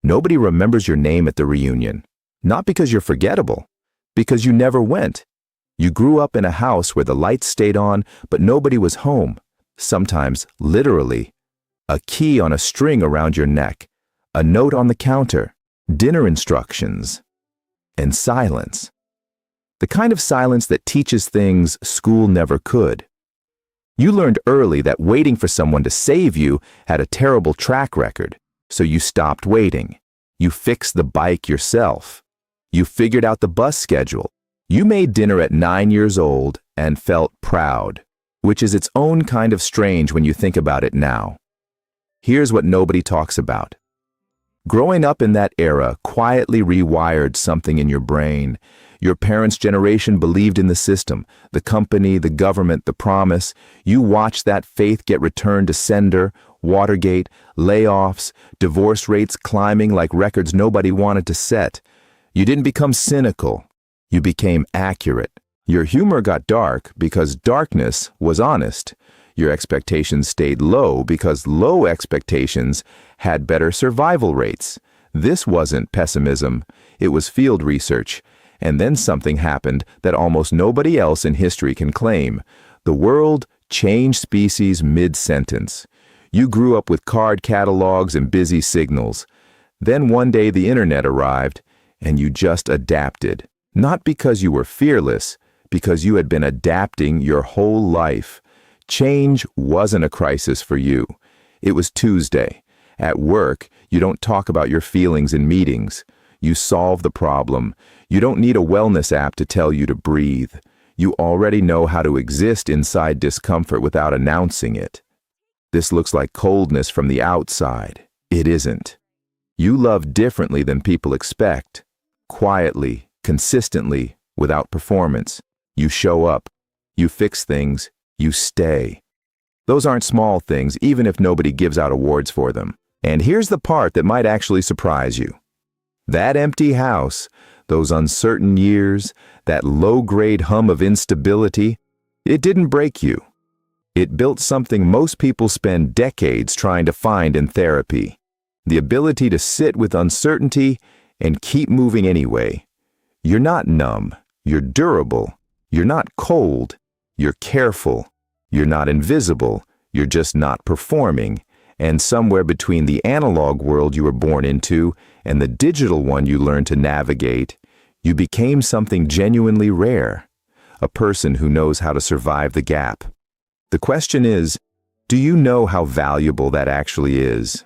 Nobody remembers your name at the reunion. Not because you're forgettable, because you never went. You grew up in a house where the lights stayed on, but nobody was home. Sometimes, literally. A key on a string around your neck, a note on the counter, dinner instructions, and silence. The kind of silence that teaches things school never could. You learned early that waiting for someone to save you had a terrible track record, so you stopped waiting. You fixed the bike yourself. You figured out the bus schedule. You made dinner at 9 years old and felt proud, which is its own kind of strange when you think about it now. Here's what nobody talks about. Growing up in that era quietly rewired something in your brain. Your parents' generation believed in the system, the company, the government, the promise. You watched that faith get returned to sender, Watergate, layoffs, divorce rates climbing like records nobody wanted to set. You didn't become cynical. You became accurate. Your humor got dark because darkness was honest. Your expectations stayed low because low expectations had better survival rates. This wasn't pessimism, it was field research. And then something happened that almost nobody else in history can claim. The world changed species mid-sentence. You grew up with card catalogs and busy signals. Then one day the internet arrived, and you just adapted. Not because you were fearless, because you had been adapting your whole life. Change wasn't a crisis for you. It was Tuesday. At work, you don't talk about your feelings in meetings. You solve the problem. You don't need a wellness app to tell you to breathe. You already know how to exist inside discomfort without announcing it. This looks like coldness from the outside. It isn't. You love differently than people expect. Quietly, consistently, without performance. You show up. You fix things. You stay. Those aren't small things, even if nobody gives out awards for them. And here's the part that might actually surprise you. That empty house, those uncertain years, that low-grade hum of instability, it didn't break you. It built something most people spend decades trying to find in therapy. The ability to sit with uncertainty and keep moving anyway. You're not numb. You're durable. You're not cold. You're careful. You're not invisible. You're just not performing. And somewhere between the analog world you were born into and the digital one you learned to navigate, you became something genuinely rare. A person who knows how to survive the gap. The question is, do you know how valuable that actually is?